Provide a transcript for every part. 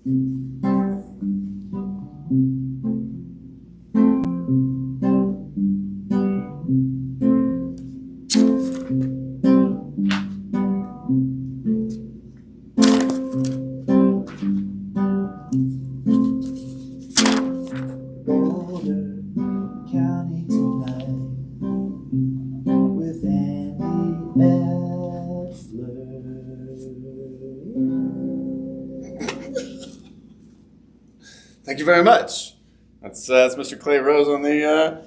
Boulder County Tonight with Andy Essler. Thank you very much. That's Mr. Clay Rose on the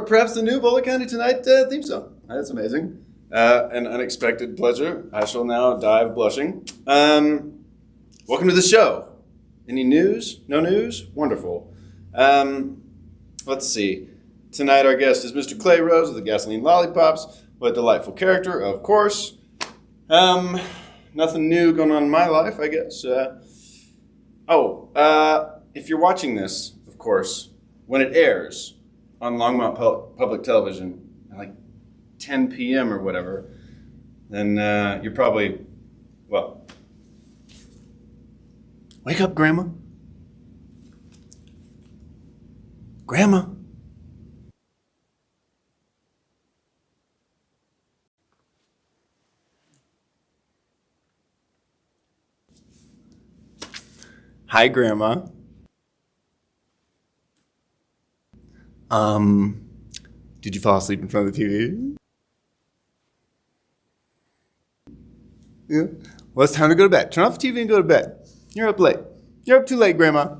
perhaps the new Boulder County Tonight theme song. That's amazing. An unexpected pleasure. I shall now dive blushing. Welcome to the show. Any news? No news? Wonderful. Let's see. Tonight our guest is Mr. Clay Rose of the Gasoline Lollipops. What a delightful character, of course. Nothing new going on in my life, I guess. If you're watching this, of course, when it airs on Longmont Public Television at like 10 p.m. or whatever, then you're probably, well, wake up, Grandma. Grandma. Hi, Grandma. Did you fall asleep in front of the TV? Yeah. Well, it's time to go to bed. Turn off the TV and go to bed. You're up late. You're up too late, Grandma.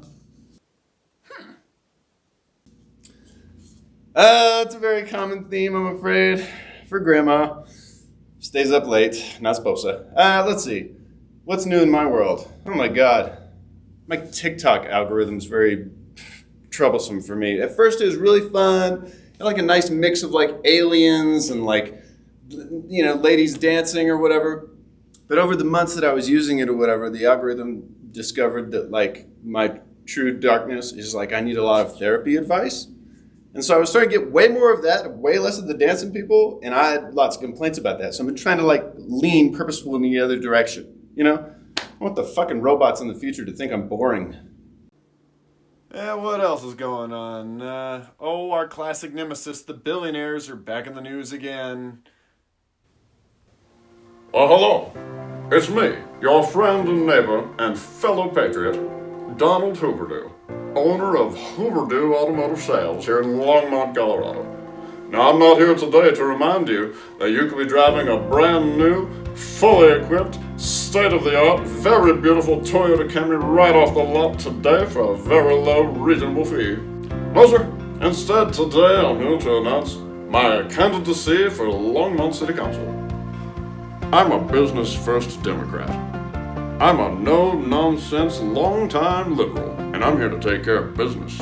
It's a very common theme, I'm afraid, for Grandma. Stays up late. Not supposed to. Let's see. What's new in my world? Oh my God. My TikTok algorithm's very troublesome for me. At first it was really fun. Had like a nice mix of like aliens and like, you know, ladies dancing or whatever. But over the months that I was using it or whatever, the algorithm discovered that like my true darkness is like I need a lot of therapy advice. And so I was starting to get way more of that, way less of the dancing people, and I had lots of complaints about that. So I'm trying to like lean purposefully in the other direction, you know? I want the fucking robots in the future to think I'm boring. Yeah, what else is going on? Our classic nemesis, the billionaires, are back in the news again. Well, hello. It's me, your friend and neighbor and fellow patriot, Donald Hooverdew, owner of Hooverdew Automotive Sales here in Longmont, Colorado. Now, I'm not here today to remind you that you could be driving a brand new, fully equipped, state-of-the-art, very beautiful Toyota Camry right off the lot today for a very low, reasonable fee. No, sir. Instead, today I'm here to announce my candidacy for Longmont City Council. I'm a business-first Democrat. I'm a no-nonsense, long-time liberal, and I'm here to take care of business.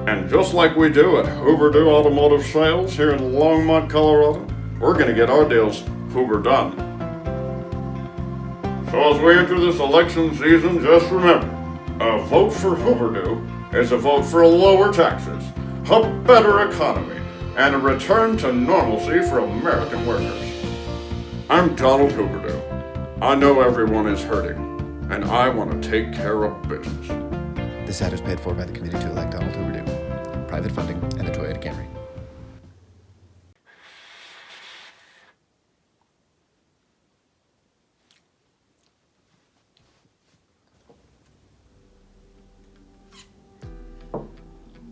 And just like we do at Hooverdew Automotive Sales here in Longmont, Colorado, we're going to get our deals Hoover done. So as we enter this election season, just remember, a vote for Hooverdew is a vote for lower taxes, a better economy, and a return to normalcy for American workers. I'm Donald Hooverdew. I know everyone is hurting, and I want to take care of business. This ad is paid for by the committee to elect Donald Hooverdew, private funding, and the Toyota Camry.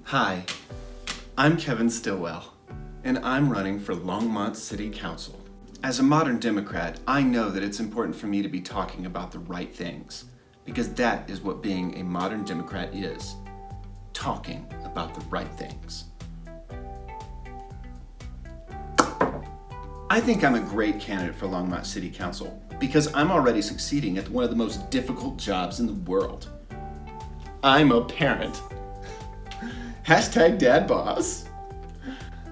Hi, I'm Kevin Stillwell, and I'm running for Longmont City Council. As a modern Democrat, I know that it's important for me to be talking about the right things, because that is what being a modern Democrat is, talking about the right things. I think I'm a great candidate for Longmont City Council because I'm already succeeding at one of the most difficult jobs in the world. I'm a parent. Hashtag dad boss.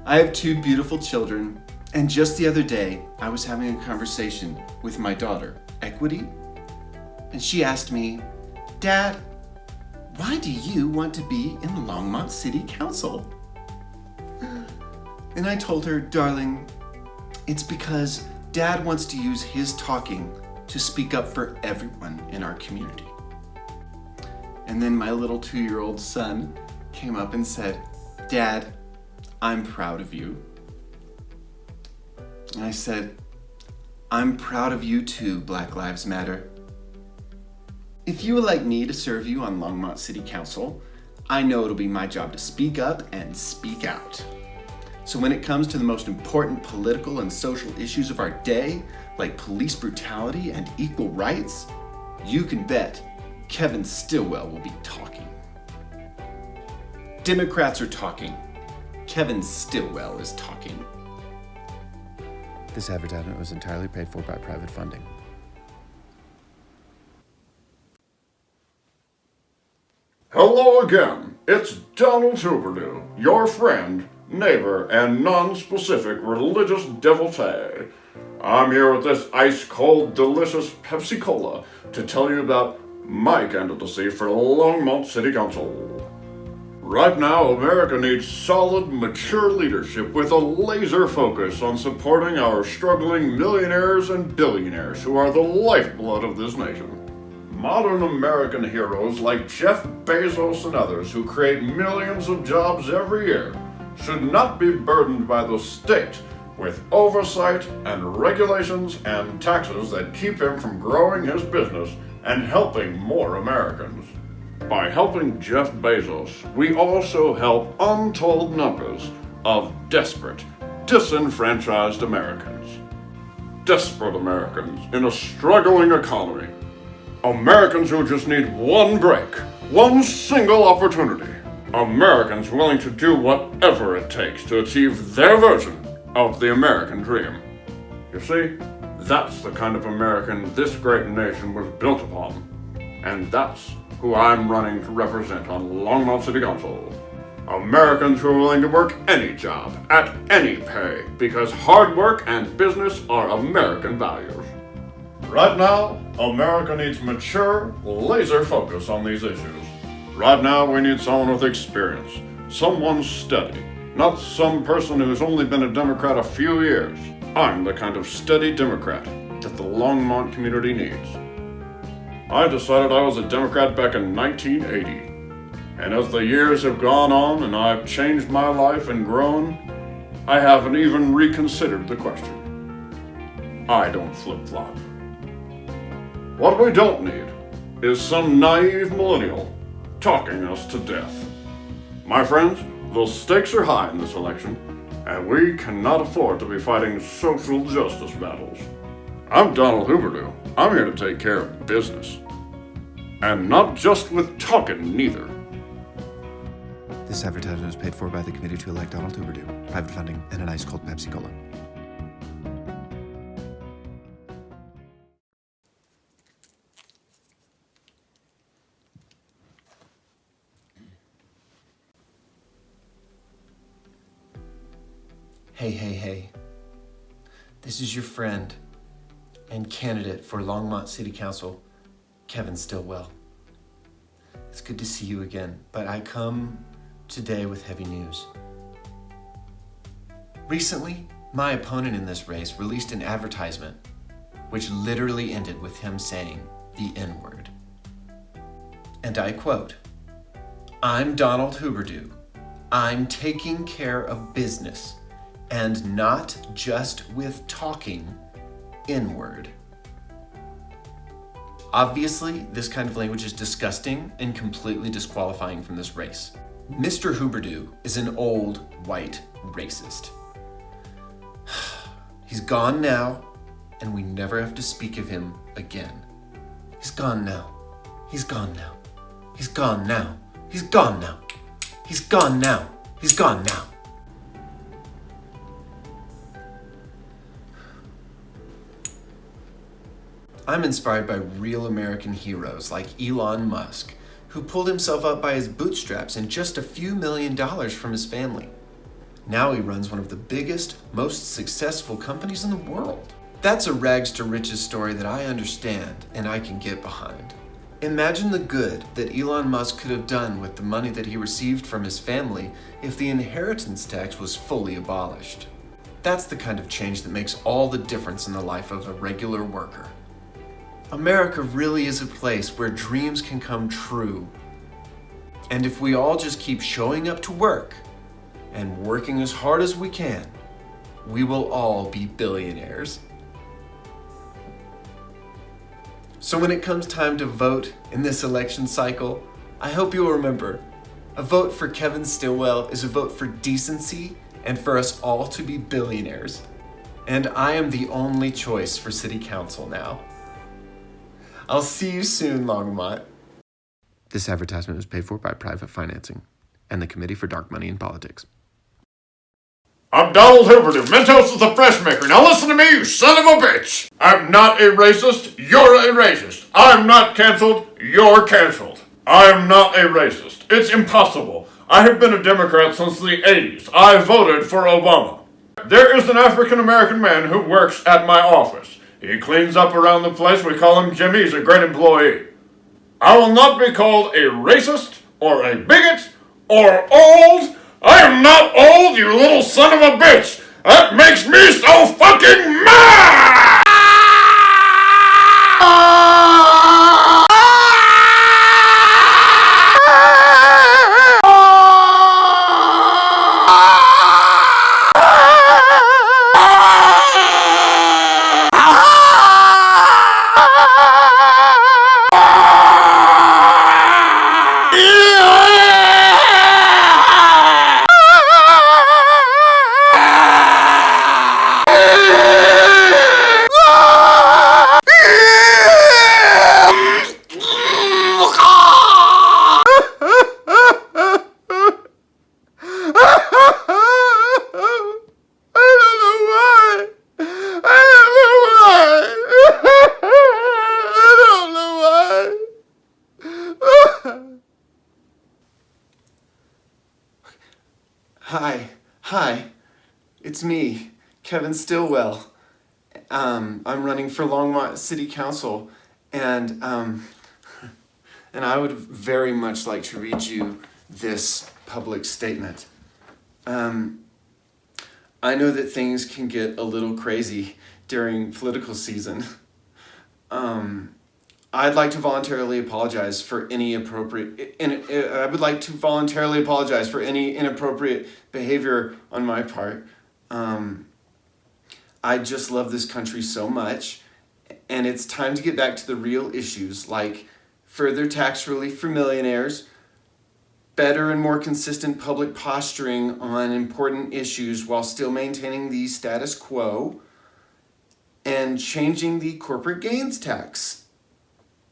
I have 2 beautiful children, and just the other day, I was having a conversation with my daughter, Equity, and she asked me, Dad, why do you want to be in the Longmont City Council? And I told her, darling, it's because Dad wants to use his talking to speak up for everyone in our community. And then my little 2-year-old son came up and said, "Dad, I'm proud of you." And I said, "I'm proud of you too, Black Lives Matter. If you would like me to serve you on Longmont City Council, I know it'll be my job to speak up and speak out. So when it comes to the most important political and social issues of our day, like police brutality and equal rights, you can bet Kevin Stillwell will be talking. Democrats are talking. Kevin Stillwell is talking." This advertisement was entirely paid for by private funding. Hello again. It's Donald Huberdeau, your friend, neighbor, and non-specific religious devotee. I'm here with this ice-cold, delicious Pepsi Cola to tell you about my candidacy for Longmont City Council. Right now, America needs solid, mature leadership with a laser focus on supporting our struggling millionaires and billionaires who are the lifeblood of this nation. Modern American heroes like Jeff Bezos and others who create millions of jobs every year should not be burdened by the state with oversight and regulations and taxes that keep him from growing his business and helping more Americans. By helping Jeff Bezos, we also help untold numbers of desperate, disenfranchised Americans. Desperate Americans in a struggling economy. Americans who just need one break, one single opportunity. Americans willing to do whatever it takes to achieve their version of the American dream. You see, that's the kind of American this great nation was built upon. And that's who I'm running to represent on Longmont City Council. Americans who are willing to work any job, at any pay, because hard work and business are American values. Right now, America needs mature, laser focus on these issues. Right now, we need someone with experience, someone steady, not some person who's only been a Democrat a few years. I'm the kind of steady Democrat that the Longmont community needs. I decided I was a Democrat back in 1980. And as the years have gone on and I've changed my life and grown, I haven't even reconsidered the question. I don't flip-flop. What we don't need is some naive millennial talking us to death. My friends, the stakes are high in this election, and we cannot afford to be fighting social justice battles. I'm Donald Huberdeau. I'm here to take care of business. And not just with talking, neither. This advertisement was paid for by the committee to elect Donald Huberdeau, private funding, and an ice-cold Pepsi Cola. Hey. This is your friend and candidate for Longmont City Council, Kevin Stillwell. It's good to see you again, but I come today with heavy news. Recently, my opponent in this race released an advertisement which literally ended with him saying the N-word. And I quote, "I'm Donald Huberdeau. I'm taking care of business. And not just with talking N-word." Obviously, this kind of language is disgusting and completely disqualifying from this race. Mr. Huberdeau is an old white racist. He's gone now, and we never have to speak of him again. He's gone now. He's gone now. He's gone now. He's gone now. He's gone now. He's gone now. I'm inspired by real American heroes like Elon Musk, who pulled himself up by his bootstraps and just a few $1 million from his family. Now he runs one of the biggest, most successful companies in the world. That's a rags to riches story that I understand and I can get behind. Imagine the good that Elon Musk could have done with the money that he received from his family if the inheritance tax was fully abolished. That's the kind of change that makes all the difference in the life of a regular worker. America really is a place where dreams can come true And if we all just keep showing up to work and working as hard as we can, we will all be billionaires. So when it comes time to vote in this election cycle, I hope you'll remember, a vote for Kevin Stillwell is a vote for decency and for us all to be billionaires. And I am the only choice for city council now. I'll see you soon, Longmont. This advertisement was paid for by private financing and the Committee for Dark Money in Politics. I'm Donald Huberdew. Mentos is the fresh maker. Now listen to me, you son of a bitch! I'm not a racist. You're a racist. I'm not canceled. You're canceled. I'm not a racist. It's impossible. I have been a Democrat since the 80s. I voted for Obama. There is an African-American man who works at my office. He cleans up around the place. We call him Jimmy. He's a great employee. I will not be called a racist or a bigot or old. I am not old, you little son of a bitch! That makes me so fucking mad! Hi, it's me, Kevin Stillwell. I'm running for Longmont City Council, and I would very much like to read you this public statement. I know that things can get a little crazy during political season. I'd like to voluntarily apologize for any inappropriate behavior on my part. I just love this country so much, and it's time to get back to the real issues like further tax relief for millionaires, better and more consistent public posturing on important issues while still maintaining the status quo, and changing the corporate gains tax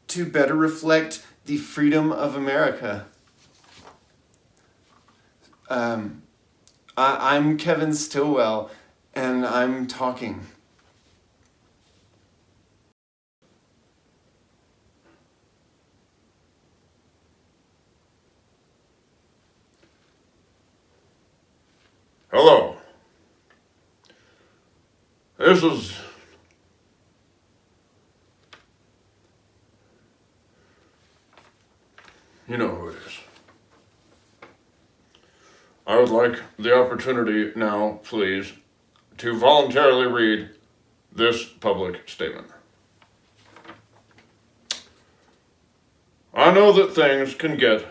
to better reflect the freedom of America. I'm Kevin Stillwell, and I'm talking. Hello. This is... You know who it is. I would like the opportunity now, please, to voluntarily read this public statement. I know that things can get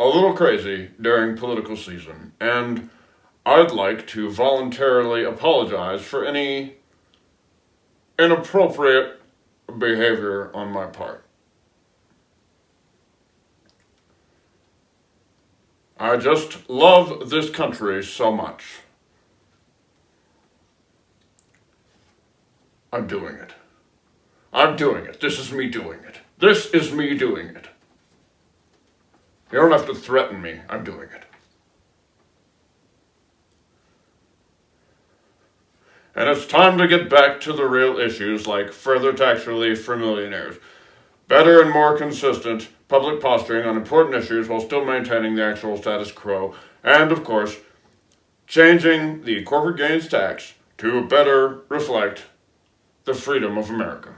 a little crazy during political season, and I'd like to voluntarily apologize for any inappropriate behavior on my part. I just love this country so much. I'm doing it. I'm doing it. This is me doing it. This is me doing it. You don't have to threaten me. I'm doing it. And it's time to get back to the real issues like further tax relief for millionaires, better and more consistent public posturing on important issues while still maintaining the actual status quo, and, of course, changing the corporate gains tax to better reflect the freedom of America.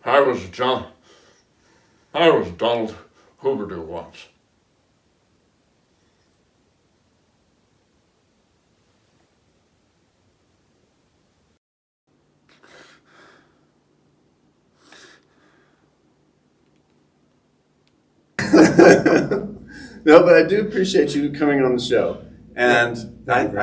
I was Donald Huberdew once. No, but I do appreciate you coming on the show. And Thank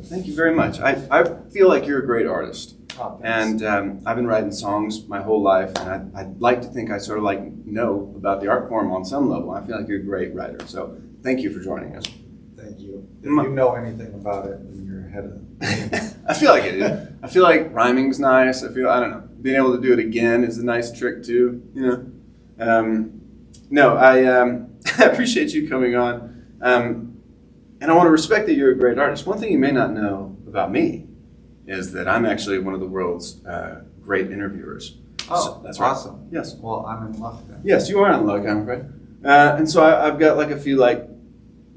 thank you very much. I feel like you're a great artist. Oh, thanks. And I've been writing songs my whole life, and I'd like to think I sort of like know about the art form on some level. I feel like you're a great writer. So thank you for joining us. Thank you. If you know anything about it, then you're ahead of it. I feel like it is. I feel like rhyming's nice. I don't know. Being able to do it again is a nice trick too, you know? No, I appreciate you coming on. And I want to respect that you're a great artist. One thing you may not know about me is that I'm actually one of the world's great interviewers. Oh, So that's right. awesome. Yes. Well, I'm in luck then. Yes, you are in luck, I'm afraid. And so I've got like a few like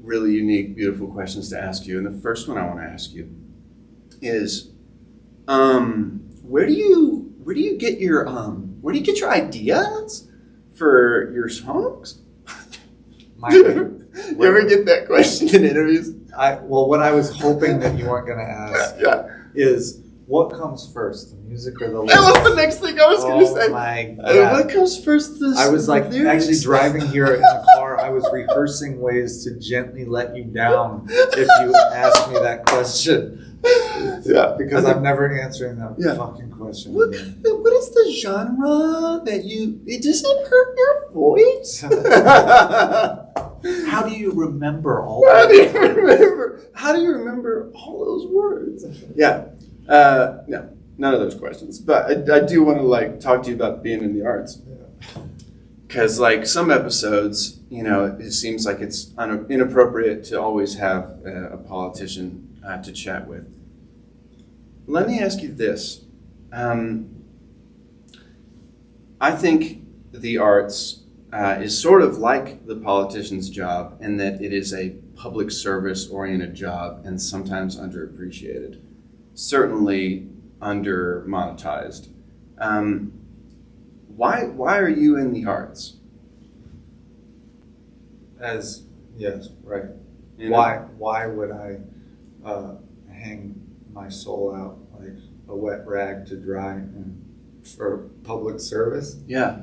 really unique, beautiful questions to ask you. And the first one I want to ask you is, where do you get your ideas for your songs? You ever get that question in interviews? What I was hoping that you weren't going to ask Yeah. is, what comes first, the music or the That lyrics? was the next thing I was going to say. Oh my God. What comes first? I was like lyrics? actually driving here in the car. I was rehearsing ways to gently let you down if you asked me that question. Yeah. Because I'm never answering that Yeah. fucking question. What again. is the genre that it doesn't hurt your voice? How do you remember all How that? do you remember all those words? Yeah. No, none of those questions. But I do want to like talk to you about being in the arts. Because like some episodes, you know, it seems like it's inappropriate to always have a politician to chat with. Let me ask you this. I think the arts is sort of like the politician's job in that it is a public service oriented job and sometimes underappreciated, certainly under monetized. Why are you in the arts? Yes, right. You know? Why would I hang my soul out like a wet rag to dry for public service? Yeah.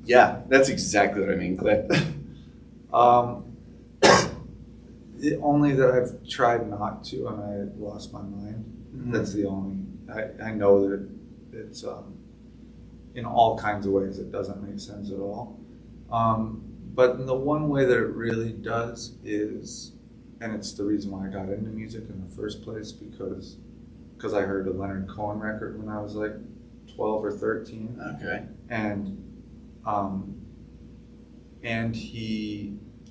Yeah, that's exactly what I mean, Clay. Only that I've tried not to, and I lost my mind. Mm-hmm. That's the only. I know that it's in all kinds of ways it doesn't make sense at all. But in the one way that it really does is, and it's the reason why I got into music in the first place, because I heard a Leonard Cohen record when I was like 12 or 13. Okay. And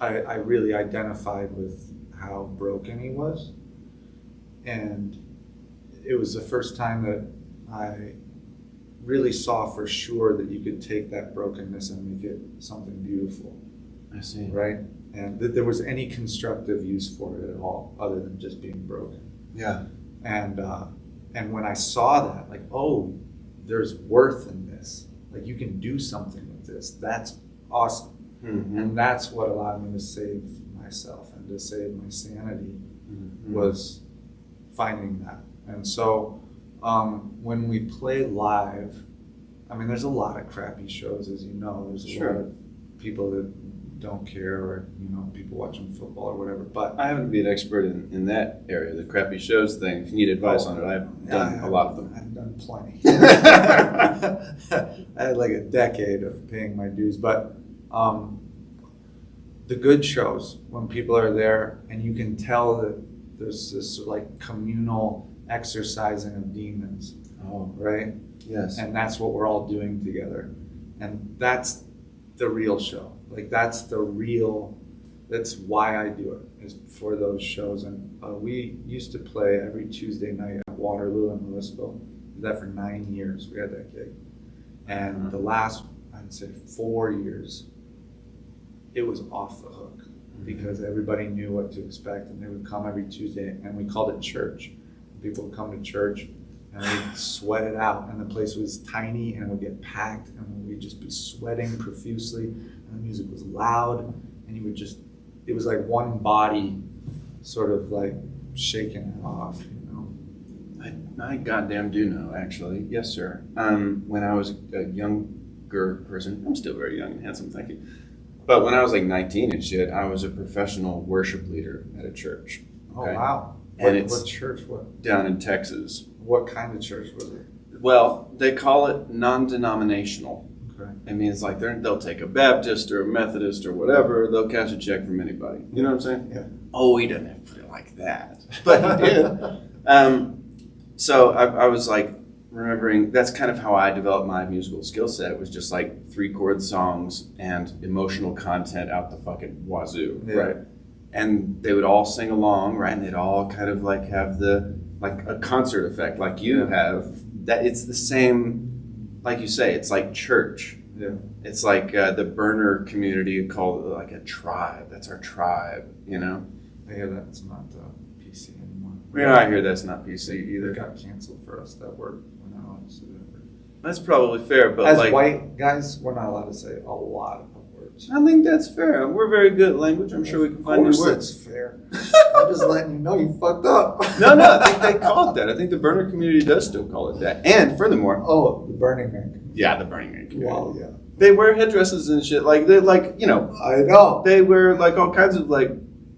I really identified with how broken he was. And it was the first time that I really saw for sure that you could take that brokenness and make it something beautiful. I see. Right? And that there was any constructive use for it at all, other than just being broken. Yeah. And when I saw that, like, oh, there's worth in this. Like, you can do something with this. That's awesome. Mm-hmm. And that's what allowed me to save myself and to save my sanity, Mm-hmm. was finding that. And so when we play live, I mean, there's a lot of crappy shows, as you know. There's a lot of people that don't care, or, you know, people watching football or whatever. But I happen to be an expert in that area, the crappy shows thing. If you need advice on it, I've done a lot of them. I've done plenty. I had like a decade of paying my dues. But the good shows, when people are there and you can tell that there's this like communal exercising of demons, right? Yes. And that's what we're all doing together. And that's the real show. Like, that's why I do it, is for those shows. And we used to play every Tuesday night at Waterloo in Louisville. We did that for 9 years. We had that gig. And the last, I'd say 4 years, it was off the hook, because everybody knew what to expect, and they would come every Tuesday, and we called it church. People would come to church and we'd sweat it out, and the place was tiny and it would get packed, and we'd just be sweating profusely, and the music was loud, and you would just, it was like one body sort of like shaking it off, you know. I goddamn do know, actually. Yes, sir. When I was a younger person, I'm still very young and handsome, thank you. But when I was like 19 and shit, I was a professional worship leader at a church. Oh, Okay? wow. And What church? What down in Texas. What kind of church was it? Well, they call it non-denominational. Okay. It means like they'll take a Baptist or a Methodist or whatever. They'll cash a check from anybody. You know what I'm saying? Yeah. Oh, he doesn't have to put it like that, but he did. So I was like remembering that's kind of how I developed my musical skill set. It was just like 3-chord songs and emotional content out the fucking wazoo, Yeah. right? And they would all sing along, right? And they'd all kind of like have like a concert effect, like you have. That it's the same, like you say, it's like church. Yeah. It's like the burner community called like a tribe. That's our tribe, you know? I hear that's not PC anymore. Yeah, I hear that's not PC It either. got canceled for us, that word. We're not allowed to say that word. That's probably fair, but As like, white guys, we're not allowed to say a lot of words. I think that's fair. We're very good at language. I'm sure we can find new Of course words. it's fair. I'm just letting you know you fucked up. No, I think they call it that. I think the burner community does still call it that. And furthermore, Oh, the Burning Man. yeah, the Burning Man community. Wow, yeah. They wear headdresses and shit. Like they're like, you know, I know. they wear like all kinds of like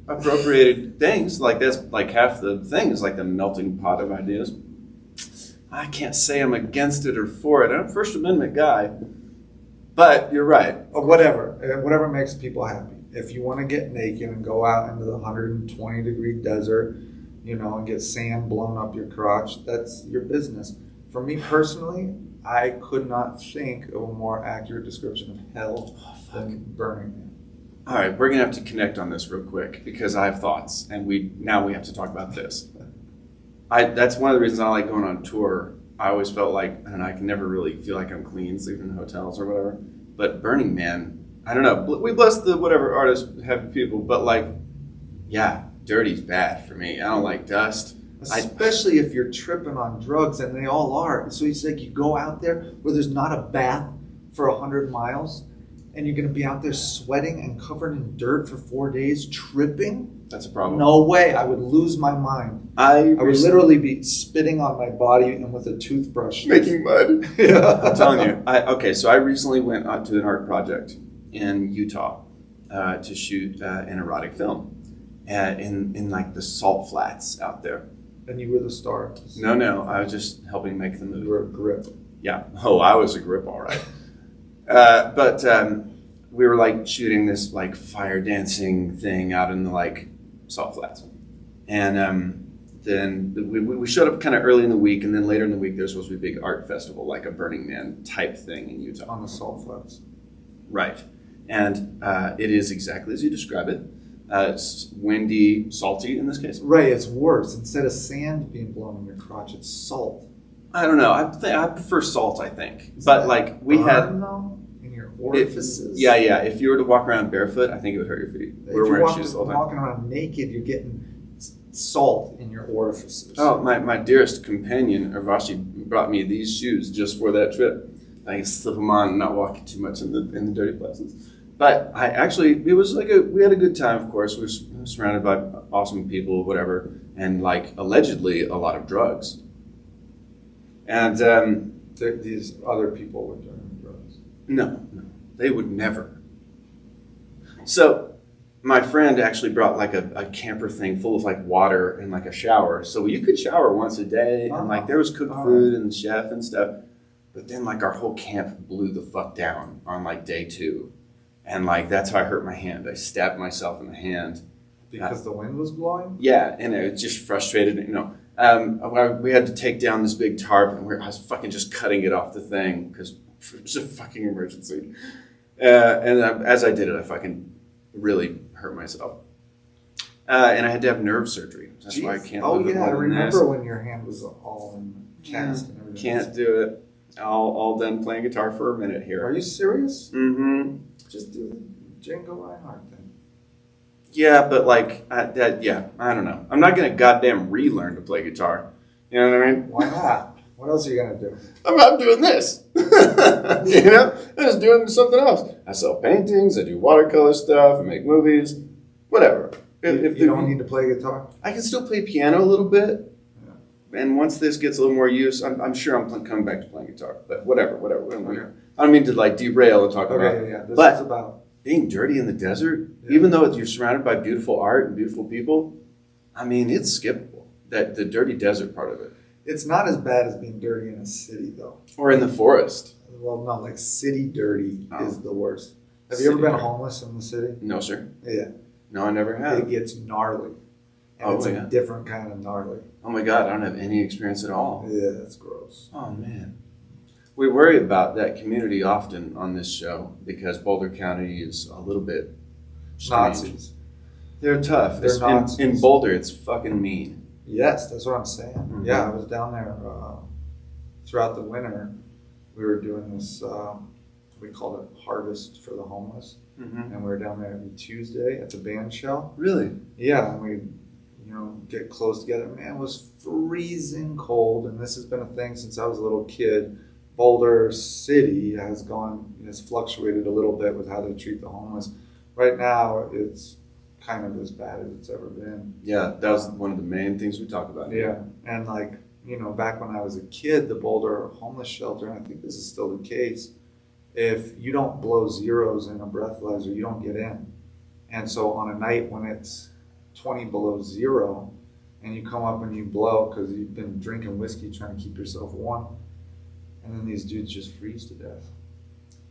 appropriated things. Like that's like half the thing is like the melting pot of ideas. I can't say I'm against it or for it. I'm a First Amendment guy. But you're right. Whatever makes people happy. If you want to get naked and go out into the 120-degree desert, you know, and get sand blown up your crotch, that's your business. For me personally, I could not think of a more accurate description of hell than Burning Man. All right, we're gonna have to connect on this real quick because I have thoughts, and we have to talk about this. That's one of the reasons I like going on tour. I always felt like, and I can never really feel like I'm clean sleeping in hotels or whatever. But Burning Man, I don't know. We bless the whatever artists have people, but like, yeah, dirty's bad for me. I don't like dust. Especially if you're tripping on drugs, and they all are. So it's like you go out there where there's not a bath for 100 miles, and you're going to be out there sweating and covered in dirt for 4 days, tripping? That's a problem. No way. I would lose my mind. I would literally be spitting on my body and with a toothbrush. Making mud. Yeah. I'm telling you. So I recently went out to an art project in Utah to shoot an erotic film in like the salt flats out there. And you were the star. No, I was just helping make the movie. You were a grip. Yeah. Oh, I was a grip, all right. But we were like shooting this like fire dancing thing out in the like salt flats, and then we showed up kind of early in the week, and then later in the week there's supposed to be a big art festival, like a Burning Man type thing in Utah. On the salt flats. Right, and it is exactly as you describe it. It's windy, salty in this case. Right, it's worse. Instead of sand being blown in your crotch, it's salt. I don't know. I prefer salt. I think, but like we had. Though, in your orifices. Yeah. If you were to walk around barefoot, I think it would hurt your feet. We're wearing shoes all the time. Walking around naked, you're getting salt in your orifices. Oh, my dearest companion, Urvashi, brought me these shoes just for that trip. I can slip them on and not walk too much in the dirty places. But it was like we had a good time, of course. We were surrounded by awesome people, whatever, and like allegedly a lot of drugs. And These other people were doing drugs. No, they would never. So my friend actually brought like a camper thing full of like water and like a shower. So you could shower once a day, and like there was cooked food and chef and stuff. But then like our whole camp blew the fuck down on like day 2. And like that's how I hurt my hand. I stabbed myself in the hand. Because the wind was blowing? Yeah, and it was just frustrated, you know. We had to take down this big tarp, and I was fucking just cutting it off the thing because it was a fucking emergency. As I did it, I fucking really hurt myself. And I had to have nerve surgery. That's why I can't. Oh live with yeah, I more than remember this. when your hand was all in the cast and everything. Can't do it. All done playing guitar for a minute here. Are you serious? Mm-hmm. Just do the Django Reinhardt thing. Yeah, but like I don't know. I'm not gonna goddamn relearn to play guitar. You know what I mean? Why not? What else are you gonna do? I'm doing this. You know, I'm just doing something else. I sell paintings. I do watercolor stuff. I make movies. Whatever. If you don't need to play guitar? I can still play piano a little bit. And once this gets a little more use, I'm sure I'm coming back to playing guitar. But whatever. Okay. I don't mean to like derail and talk about. Yeah. This But is about being dirty in the desert, Yeah. even though you're surrounded by beautiful art and beautiful people, I mean, it's skippable. That the dirty desert part of it, It's not as bad as being dirty in a city, though. or in the forest. Well, no, like city dirty Oh. is the worst. Have you ever City been dirty. homeless in the city? No, sir. Yeah. No, I never It have. gets gnarly. And Oh, it's yeah. a different kind of gnarly. Oh my God, I don't have any experience at all. Yeah, that's gross. Oh man. We worry about that community often on this show because Boulder County is a little bit strange. Nazis. They're tough. They're In Nazis. Boulder, it's fucking mean. Yes, that's what I'm saying. Mhm. Yeah, I was down there throughout the winter. We were doing this, we called it Harvest for the Homeless. Mm-hmm. And we were down there every Tuesday at the band shell. Really? Yeah, and we, get close together. Man, it was freezing cold, and this has been a thing since I was a little kid. Boulder City has fluctuated a little bit with how they treat the homeless. Right now, it's kind of as bad as it's ever been. Yeah, that was one of the main things we talk about. Yeah, and back when I was a kid, the Boulder homeless shelter, and I think this is still the case, if you don't blow zeros in a breathalyzer, you don't get in. And so on a night when it's 20 below zero, and you come up and you blow because you've been drinking whiskey trying to keep yourself warm, and then these dudes just freeze to death.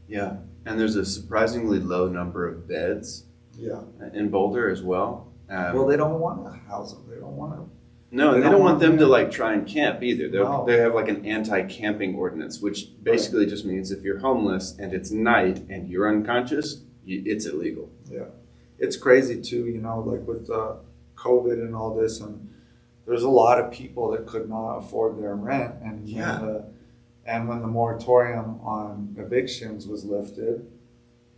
Yeah, and there's a surprisingly low number of beds Yeah. in Boulder as well. Well, they don't want to house them. They don't want to. No, and they they don't want them to to- like try and camp either. No. They have like an anti-camping ordinance, which basically just means if you're homeless and it's night and you're unconscious, it's illegal. Yeah. It's crazy too, like with COVID and all this, and there's a lot of people that could not afford their rent, and Yeah. when the moratorium on evictions was lifted,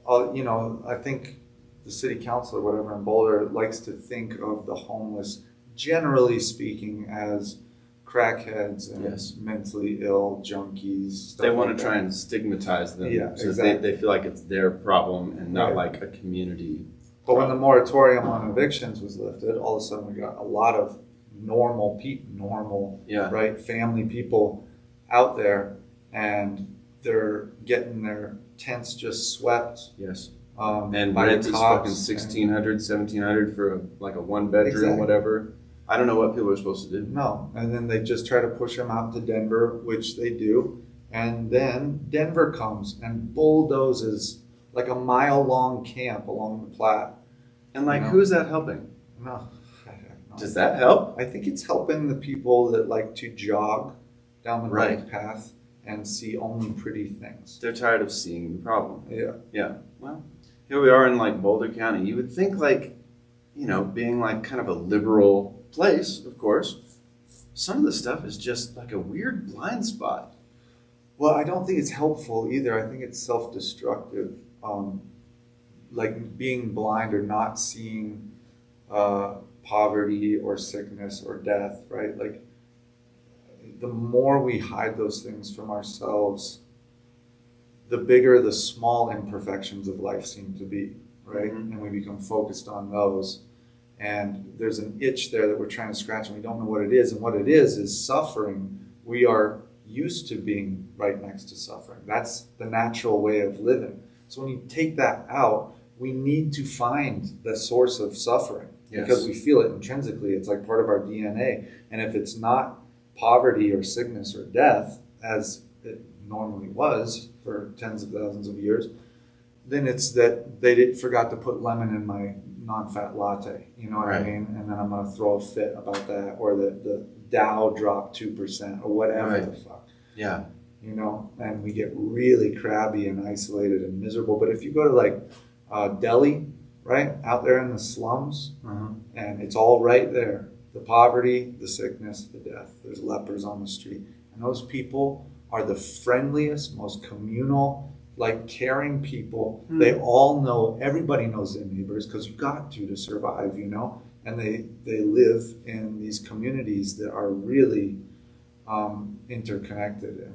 I think the city council or whatever in Boulder likes to think of the homeless, generally speaking, as crackheads and Yes. mentally ill junkies. Stuff They want like to that. try and stigmatize them Yeah, so exactly. they feel like it's their problem and not Right. like a community. But when the moratorium on evictions was lifted, all of a sudden we got a lot of normal people, Yeah. right, family people out there, and they're getting their tents just swept. Yes. by And the rent is cops fucking and- 1,600, 1,700 for a one bedroom, Exactly. whatever. I don't know what people are supposed to do. No, and then they just try to push them out to Denver, which they do, and then Denver comes and bulldozes like a mile-long camp along the Platte. And like, You know? who is that helping? No, Does that help? I think it's helping the people that like to jog down the Right. bike path and see only pretty things. They're tired of seeing the problem. Yeah. Yeah. Well, here we are in like Boulder County. You would think like, being like kind of a liberal place, of course, some of the stuff is just like a weird blind spot. Well, I don't think it's helpful either. I think it's self-destructive. Like being blind or not seeing poverty or sickness or death, right? Like the more we hide those things from ourselves, the bigger the small imperfections of life seem to be, right? Mhm. And we become focused on those. And there's an itch there that we're trying to scratch and we don't know what it is. And what it is suffering. We are used to being right next to suffering. That's the natural way of living. So when you take that out, we need to find the source of suffering because we feel it intrinsically. It's like part of our DNA. And if it's not poverty or sickness or death, as it normally was for tens of thousands of years, then it's that they forgot to put lemon in my non-fat latte. You know what I Right. mean? And then I'm going to throw a fit about that, or the Dow dropped 2% or whatever Right. the fuck. Yeah. And we get really crabby and isolated and miserable. But if you go to like Delhi, right, out there in the slums, and it's all right there, the poverty, the sickness, the death, there's lepers on the street. And those people are the friendliest, most communal, like caring people. They all know, everybody knows their neighbors because you got to survive, and they live in these communities that are really interconnected and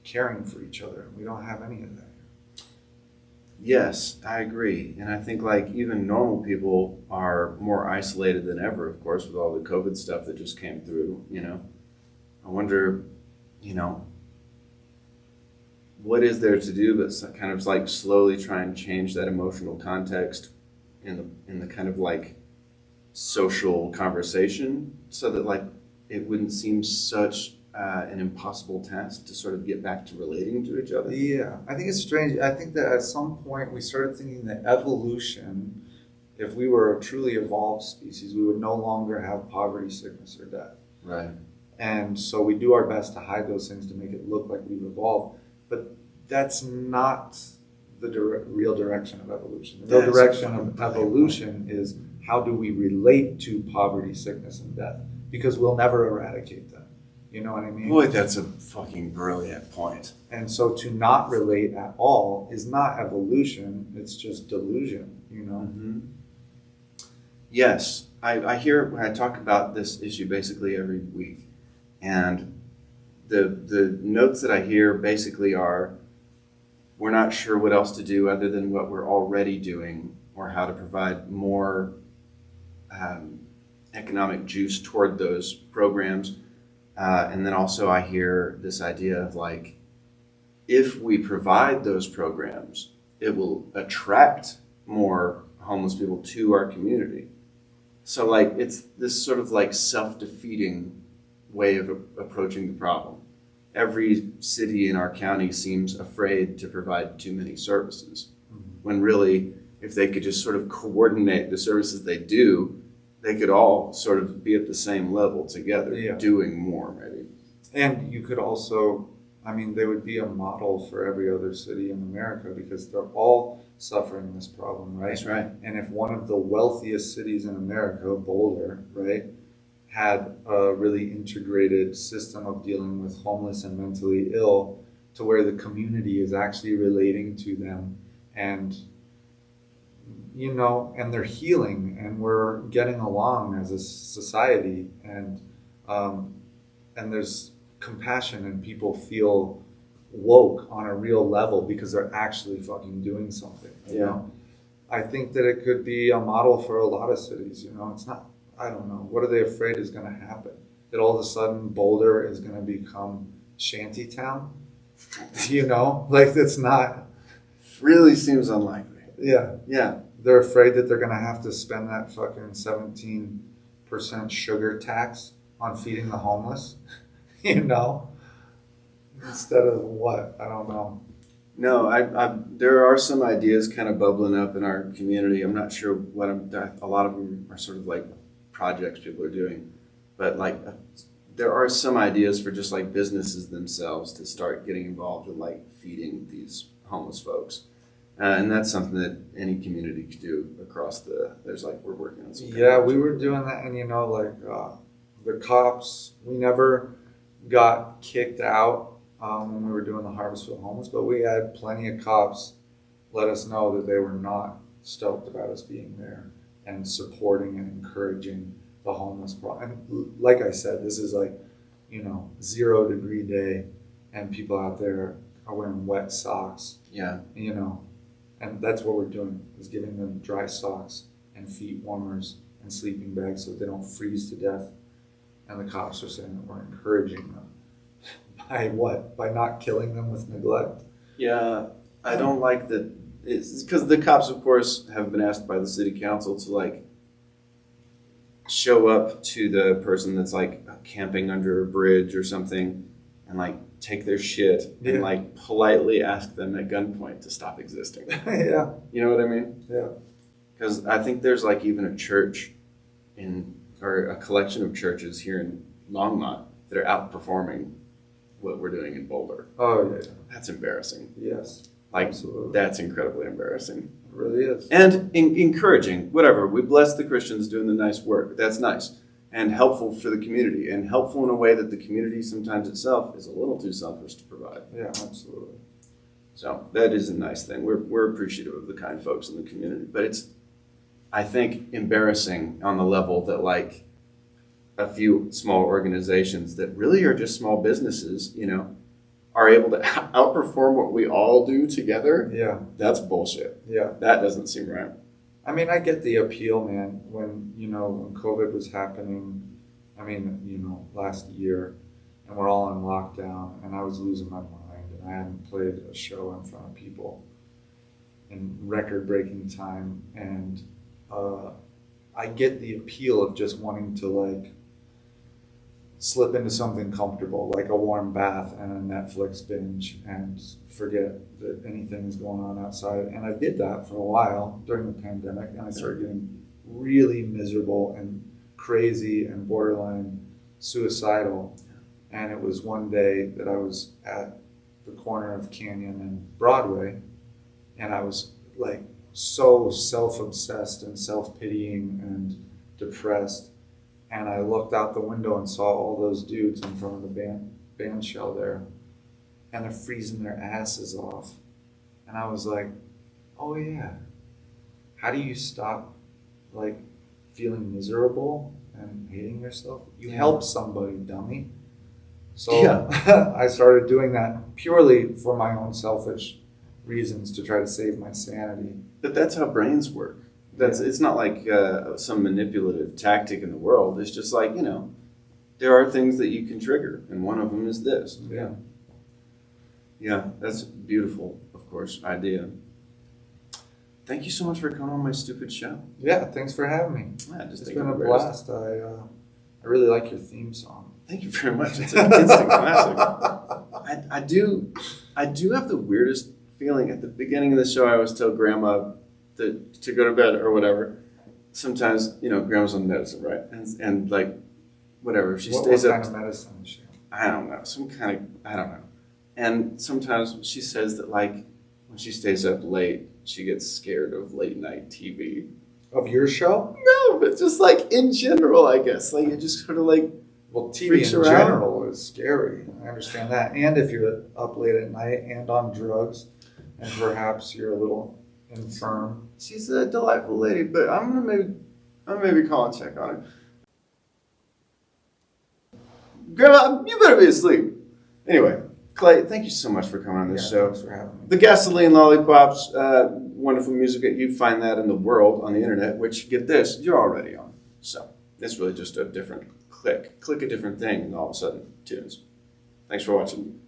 caring for each other. We don't have any of that here. Yes, I agree. And I think like even normal people are more isolated than ever, of course, with all the COVID stuff that just came through, I wonder, what is there to do but kind of like slowly try and change that emotional context in the kind of like social conversation so that like it wouldn't seem such an impossible task to sort of get back to relating to each other. Yeah, I think it's strange. I think that at some point we started thinking that evolution, if we were a truly evolved species, we would no longer have poverty, sickness, or death. Right. And so we do our best to hide those things to make it look like we've evolved. But that's not the real direction of evolution. The real direction of evolution is how do we relate to poverty, sickness, and death? Because we'll never eradicate them. You know what I mean? Boy, that's a fucking brilliant point. And so to not relate at all is not evolution, it's just delusion, you know? Mm-hmm. Yes, I hear when I talk about this issue basically every week. And the notes that I hear basically are, we're not sure what else to do other than what we're already doing or how to provide more economic juice toward those programs. And then also I hear this idea of like, if we provide those programs, it will attract more homeless people to our community. So like, it's this sort of like self-defeating way of approaching the problem. Every city in our county seems afraid to provide too many services, when really, if they could just sort of coordinate the services they do, they could all sort of be at the same level together, doing more maybe. And you could also, I mean, they would be a model for every other city in America because they're all suffering this problem, right? That's right. And if one of the wealthiest cities in America, Boulder, right, had a really integrated system of dealing with homeless and mentally ill to where the community is actually relating to them and, you know, and they're healing and we're getting along as a society and there's compassion and people feel woke on a real level because they're actually fucking doing something. You know? I think that it could be a model for a lot of cities, you know, it's not, I don't know. What are they afraid is going to happen? That all of a sudden Boulder is going to become shantytown? You know, like that's not. Really seems unlikely. Yeah. Yeah. They're afraid that they're going to have to spend that fucking 17% sugar tax on feeding the homeless, you know, instead of what? I don't know. No, there are some ideas kind of bubbling up in our community. I'm not sure what a lot of them are sort of like projects people are doing, but like there are some ideas for just like businesses themselves to start getting involved in like feeding these homeless folks, and that's something that any community could do across there's like we're working on some. Yeah, we were doing that, and you know, like the cops, we never got kicked out when we were doing the Harvestville Homeless, but we had plenty of cops let us know that they were not stoked about us being there and supporting and encouraging the homeless problem. And like I said, this is like, you know, 0 degree day and people out there are wearing wet socks. Yeah. You know, and that's what we're doing is giving them dry socks and feet warmers and sleeping bags so that they don't freeze to death. And the cops are saying that we're encouraging them. By what? By not killing them with neglect? Yeah, I don't like that. It's because the cops, of course, have been asked by the city council to like show up to the person that's like camping under a bridge or something and like take their shit and like politely ask them at gunpoint to stop existing. Yeah. You know what I mean? Yeah. Because I think there's like even a church or a collection of churches here in Longmont that are outperforming what we're doing in Boulder. Oh, yeah. That's embarrassing. Yes. Like, absolutely. That's incredibly embarrassing. It really is. And encouraging, whatever. We bless the Christians doing the nice work. That's nice. And helpful for the community. And helpful in a way that the community sometimes itself is a little too selfish to provide. Yeah, absolutely. So that is a nice thing. We're appreciative of the kind folks in the community. But it's, I think, embarrassing on the level that, like, a few small organizations that really are just small businesses, you know, are able to outperform what we all do together. Yeah. That's bullshit. Yeah. That doesn't seem right. I mean, I get the appeal, man. When, you know, when COVID was happening, I mean, you know, last year, and we're all in lockdown, and I was losing my mind, and I hadn't played a show in front of people in record-breaking time, and I get the appeal of just wanting to like slip into something comfortable, like a warm bath and a Netflix binge, and forget that anything is going on outside. And I did that for a while during the pandemic, and I started getting really miserable and crazy and borderline suicidal. And it was one day that I was at the corner of Canyon and Broadway, and I was like so self-obsessed and self-pitying and depressed. And I looked out the window and saw all those dudes in front of the band shell there, and they're freezing their asses off. And I was like, oh yeah, how do you stop like feeling miserable and hating yourself? You help somebody, dummy. So yeah. I started doing that purely for my own selfish reasons to try to save my sanity. But that's how brains work. It's not like some manipulative tactic in the world. It's just like, there are things that you can trigger, and one of them is this. Yeah. Yeah, that's a beautiful, of course, idea. Thank you so much for coming on my stupid show. Yeah, thanks for having me. It's been a blast. I really like your theme song. Thank you very much. It's an instant classic. I do have the weirdest feeling at the beginning of the show. I always tell Grandma to go to bed or whatever. Sometimes, Grandma's on medicine, right? And like, whatever. If she stays up. What kind of medicine is she on? I don't know. I don't know. And sometimes she says that, like, when she stays up late, she gets scared of late night TV. Of your show? No, but just like in general, I guess. Like, it just sort of like. Well, TV in general is scary. I understand that. And if you're up late at night and on drugs, and perhaps you're a little infirm. She's a delightful lady, but I'm gonna maybe call and check on her. Grandma, you better be asleep. Anyway, Clay, thank you so much for coming on this show. Thanks for having me. The Gasoline Lollipops, wonderful music. You find that in the world on the internet, which, get this, you're already on. So it's really just a different click a different thing, and all of a sudden, tunes. Thanks for watching.